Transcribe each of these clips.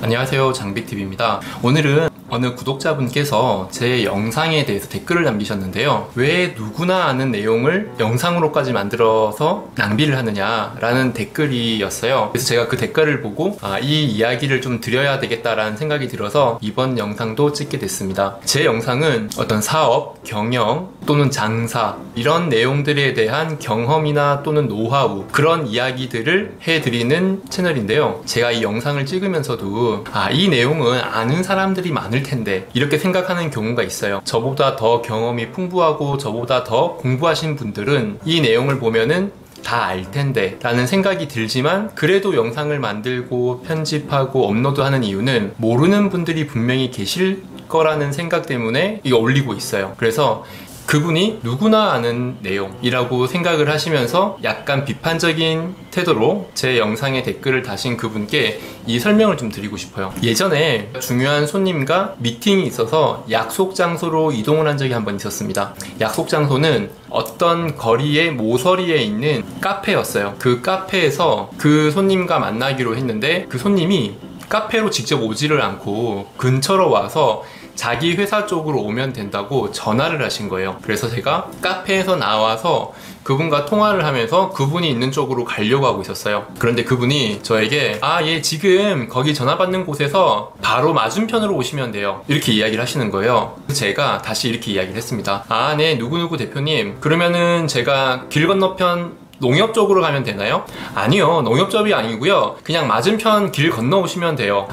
안녕하세요, 장비TV입니다. 오늘은 어느 구독자분께서 제 영상에 대해서 댓글을 남기셨는데요. 왜 누구나 아는 내용을 영상으로까지 만들어서 낭비를 하느냐라는 댓글이었어요. 그래서 제가 그 댓글을 보고 이 이야기를 좀 드려야 되겠다라는 생각이 들어서 이번 영상도 찍게 됐습니다. 제 영상은 어떤 사업, 경영 또는 장사 이런 내용들에 대한 경험이나 또는 노하우 그런 이야기들을 해드리는 채널인데요. 제가 이 영상을 찍으면서도 이 내용은 아는 사람들이 많을 텐데 이렇게 생각하는 경우가 있어요. 저보다 더 경험이 풍부하고 저보다 더 공부하신 분들은 이 내용을 보면은 다 알 텐데 라는 생각이 들지만 그래도 영상을 만들고 편집하고 업로드하는 이유는 모르는 분들이 분명히 계실 거라는 생각 때문에 이거 올리고 있어요. 그래서 그분이 누구나 아는 내용이라고 생각을 하시면서 약간 비판적인 태도로 제 영상에 댓글을 다신 그분께 이 설명을 좀 드리고 싶어요. 예전에 중요한 손님과 미팅이 있어서 약속 장소로 이동을 한 적이 한 번 있었습니다. 약속 장소는 어떤 거리의 모서리에 있는 카페였어요. 그 카페에서 그 손님과 만나기로 했는데 그 손님이 카페로 직접 오지를 않고 근처로 와서 자기 회사 쪽으로 오면 된다고 전화를 하신 거예요. 그래서 제가 카페에서 나와서 그분과 통화를 하면서 그분이 있는 쪽으로 가려고 하고 있었어요. 그런데 그분이 저에게 예, 지금 거기 전화 받는 곳에서 바로 맞은편으로 오시면 돼요, 이렇게 이야기를 하시는 거예요. 제가 다시 이렇게 이야기를 했습니다. 네, 누구누구 대표님, 그러면은 제가 길 건너편 농협 쪽으로 가면 되나요? 아니요, 농협 쪽이 아니고요, 그냥 맞은편 길 건너오시면 돼요.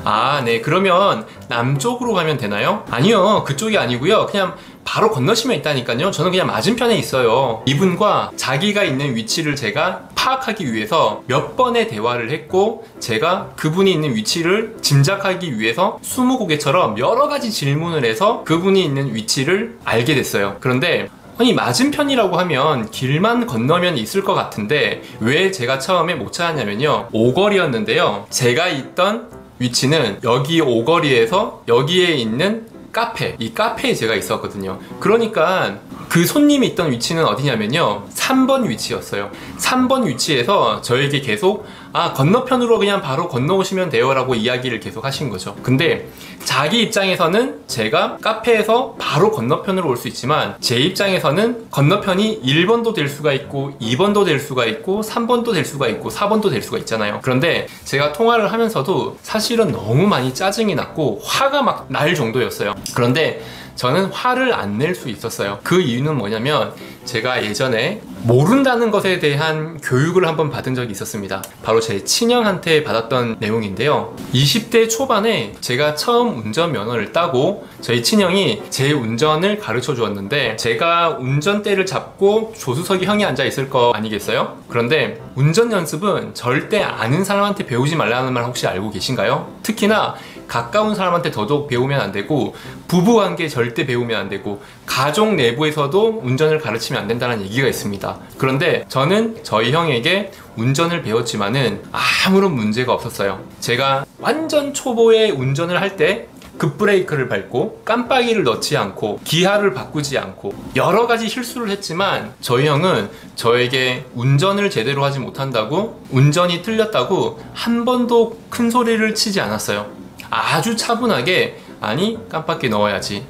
네, 그러면 남쪽으로 가면 되나요? 아니요, 그쪽이 아니고요, 그냥 바로 건너시면 있다니까요. 저는 그냥 맞은편에 있어요. 이분과 자기가 있는 위치를 제가 파악하기 위해서 몇 번의 대화를 했고, 제가 그분이 있는 위치를 짐작하기 위해서 20고개처럼 여러 가지 질문을 해서 그분이 있는 위치를 알게 됐어요. 그런데 맞은편이라고 하면 길만 건너면 있을 것 같은데 왜 제가 처음에 못 찾았냐면요, 오거리였는데요. 제가 있던 위치는 여기 오거리에서 여기에 있는 카페, 이 카페에 제가 있었거든요. 그러니까 그 손님이 있던 위치는 어디냐면요, 3번 위치였어요. 3번 위치에서 저에게 계속 건너편으로 그냥 바로 건너오시면 돼요 라고 이야기를 계속 하신 거죠. 근데 자기 입장에서는 제가 카페에서 바로 건너편으로 올 수 있지만 제 입장에서는 건너편이 1번도 될 수가 있고 2번도 될 수가 있고 3번도 될 수가 있고 4번도 될 수가 있잖아요. 그런데 제가 통화를 하면서도 사실은 너무 많이 짜증이 났고 화가 막 날 정도였어요. 그런데 저는 화를 안 낼 수 있었어요. 그 이유는 뭐냐면 제가 예전에 모른다는 것에 대한 교육을 한번 받은 적이 있었습니다. 바로 제 친형한테 받았던 내용인데요. 20대 초반에 제가 처음 운전면허를 따고 저희 친형이 제 운전을 가르쳐 주었는데 제가 운전대를 잡고 조수석에 형이 앉아 있을 거 아니겠어요? 그런데 운전 연습은 절대 아는 사람한테 배우지 말라는 말 혹시 알고 계신가요? 특히나 가까운 사람한테 더더욱 배우면 안 되고 부부관계 절대 배우면 안 되고 가족 내부에서도 운전을 가르치면 안 된다는 얘기가 있습니다. 그런데 저는 저희 형에게 운전을 배웠지만은 아무런 문제가 없었어요. 제가 완전 초보의 운전을 할 때 급브레이크를 밟고 깜빡이를 넣지 않고 기아를 바꾸지 않고 여러 가지 실수를 했지만 저희 형은 저에게 운전을 제대로 하지 못한다고, 운전이 틀렸다고 한 번도 큰 소리를 치지 않았어요. 아주 차분하게 깜빡이 넣어야지,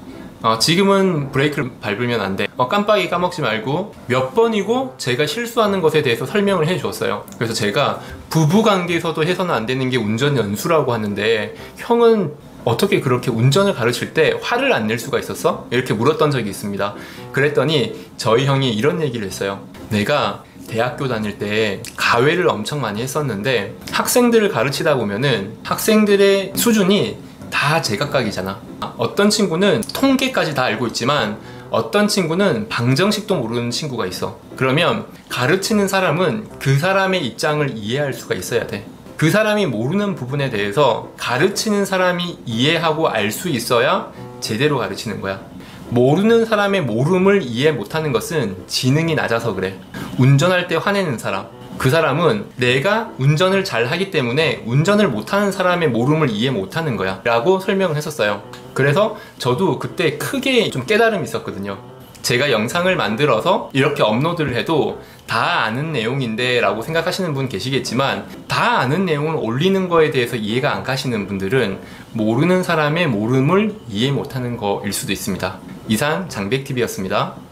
지금은 브레이크를 밟으면 안 돼, 깜빡이 까먹지 말고, 몇 번이고 제가 실수하는 것에 대해서 설명을 해 주었어요. 그래서 제가 부부관계에서도 해서는 안 되는 게 운전 연수라고 하는데 형은 어떻게 그렇게 운전을 가르칠 때 화를 안 낼 수가 있었어? 이렇게 물었던 적이 있습니다. 그랬더니 저희 형이 이런 얘기를 했어요. 내가 대학교 다닐 때 가외를 엄청 많이 했었는데 학생들을 가르치다 보면은 학생들의 수준이 다 제각각이잖아. 어떤 친구는 통계까지 다 알고 있지만 어떤 친구는 방정식도 모르는 친구가 있어. 그러면 가르치는 사람은 그 사람의 입장을 이해할 수가 있어야 돼. 그 사람이 모르는 부분에 대해서 가르치는 사람이 이해하고 알 수 있어야 제대로 가르치는 거야. 모르는 사람의 모름을 이해 못하는 것은 지능이 낮아서 그래. 운전할 때 화내는 사람, 그 사람은 내가 운전을 잘 하기 때문에 운전을 못하는 사람의 모름을 이해 못하는 거야 라고 설명을 했었어요. 그래서 저도 그때 크게 좀 깨달음이 있었거든요. 제가 영상을 만들어서 이렇게 업로드를 해도 다 아는 내용인데 라고 생각하시는 분 계시겠지만, 다 아는 내용을 올리는 거에 대해서 이해가 안 가시는 분들은 모르는 사람의 모름을 이해 못하는 거일 수도 있습니다. 이상 장백TV였습니다.